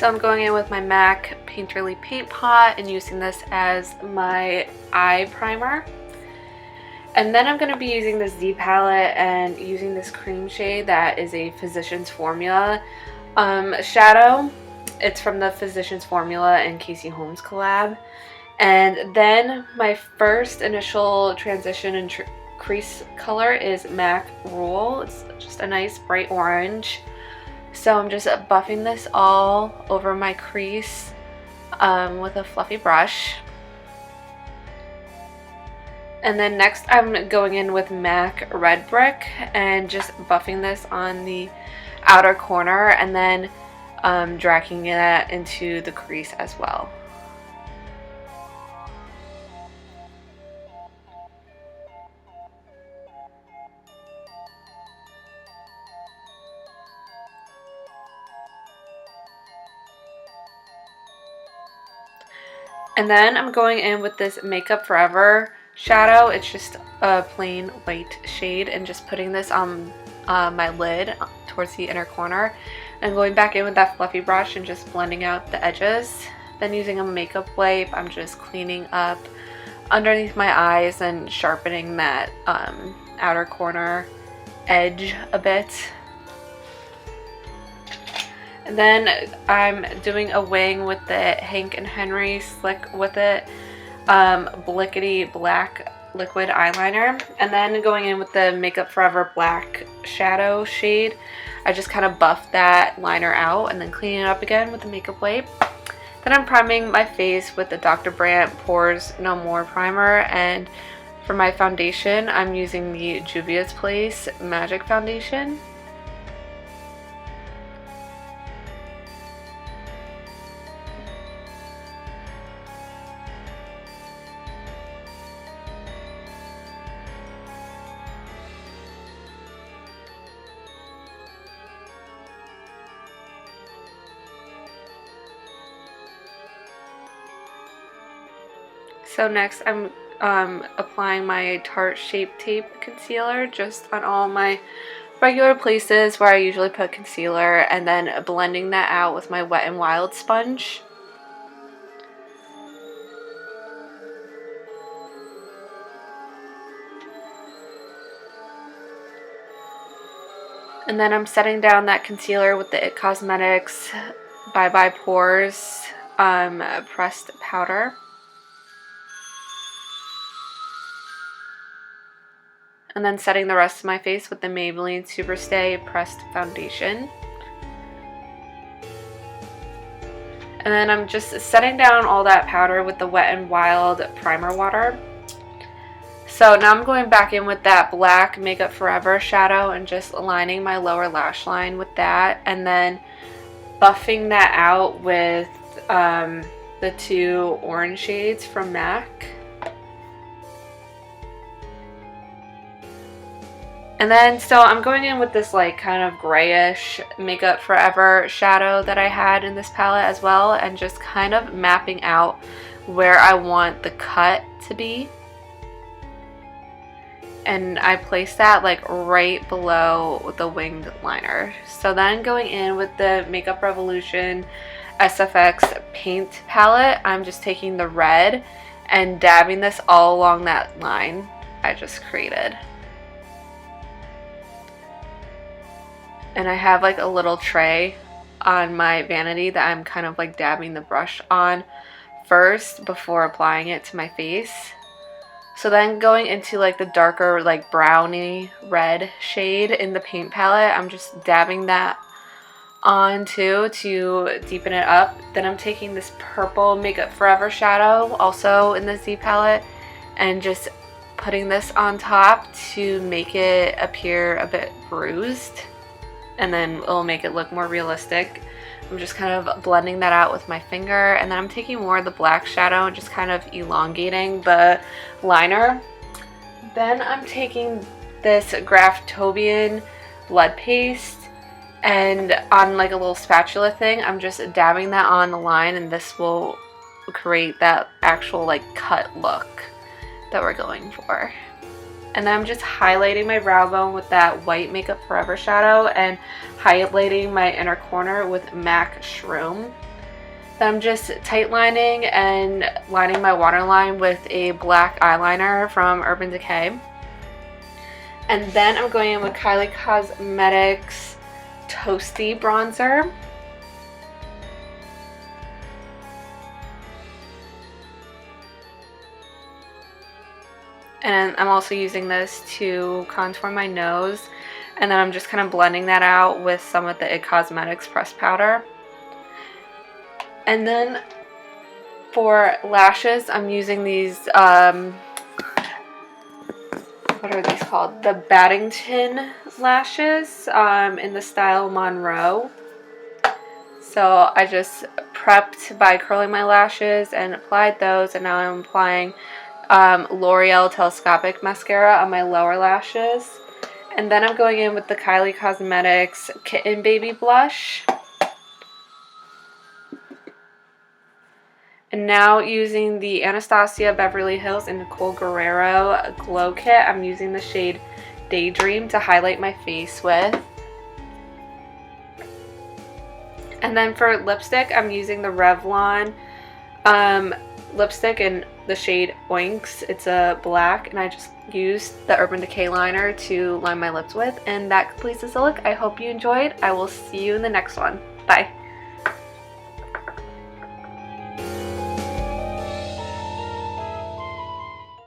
So I'm going in with my MAC Painterly Paint Pot and using this as my eye primer. And then I'm going to be using this Z palette and using this cream shade that is a Physicians Formula shadow. It's from the Physicians Formula and Casey Holmes collab. And then my first initial transition and crease color is MAC Rule. It's just a nice bright orange. So I'm just buffing this all over my crease with a fluffy brush. And then next I'm going in with MAC Red Brick and just buffing this on the outer corner and then dragging it into the crease as well. And then I'm going in with this Makeup Forever shadow. It's just a plain white shade, and just putting this on my lid towards the inner corner and going back in with that fluffy brush and just blending out the edges. Then using a makeup wipe, I'm just cleaning up underneath my eyes and sharpening that outer corner edge a bit. And then I'm doing a wing with the Hank and Henry Slick With It Blickety Black liquid eyeliner, and then going in with the Makeup Forever black shadow shade. I just kind of buff that liner out and then clean it up again with the makeup wipe. Then I'm priming my face with the Dr. Brandt Pores No More primer, and for my foundation I'm using the Juvia's Place Magic Foundation. So next I'm applying my Tarte Shape Tape concealer just on all my regular places where I usually put concealer, and then blending that out with my Wet n Wild sponge. And then I'm setting down that concealer with the IT Cosmetics Bye Bye Pores pressed powder. And then setting the rest of my face with the Maybelline Superstay Pressed Foundation. And then I'm just setting down all that powder with the Wet n Wild primer water. So now I'm going back in with that black Makeup Forever shadow and just aligning my lower lash line with that, and then buffing that out with the two orange shades from MAC. And then, so I'm going in with this like kind of grayish Makeup Forever shadow that I had in this palette as well, and just kind of mapping out where I want the cut to be. And I place that like right below the winged liner. So then going in with the Makeup Revolution SFX paint palette, I'm just taking the red and dabbing this all along that line I just created. And I have like a little tray on my vanity that I'm kind of like dabbing the brush on first before applying it to my face. So then going into like the darker like browny red shade in the paint palette, I'm just dabbing that on too to deepen it up. Then I'm taking this purple Makeup Forever shadow also in the Z palette and just putting this on top to make it appear a bit bruised, and then it'll make it look more realistic. I'm just kind of blending that out with my finger, and then I'm taking more of the black shadow and just kind of elongating the liner. Then I'm taking this Graftobian lead paste, and on like a little spatula thing, I'm just dabbing that on the line, and this will create that actual like cut look that we're going for. And then I'm just highlighting my brow bone with that white Makeup Forever shadow and highlighting my inner corner with MAC Shroom. Then I'm just tight lining and lining my waterline with a black eyeliner from Urban Decay. And then I'm going in with Kylie Cosmetics Toasty Bronzer. And I'm also using this to contour my nose. And then I'm just kind of blending that out with some of the IT Cosmetics pressed powder. And then for lashes, I'm using these, what are these called? The Baddington lashes in the style Monroe. So I just prepped by curling my lashes and applied those, and now I'm applying L'Oreal Telescopic Mascara on my lower lashes. And then I'm going in with the Kylie Cosmetics Kitten Baby Blush. And now using the Anastasia Beverly Hills and Nicole Guerrero Glow Kit, I'm using the shade Daydream to highlight my face with. And then for lipstick, I'm using the Revlon lipstick in the shade Oinks. It's a black, and I just used the Urban Decay liner to line my lips with. And that completes this look. I hope you enjoyed. I will see you in the next one. Bye.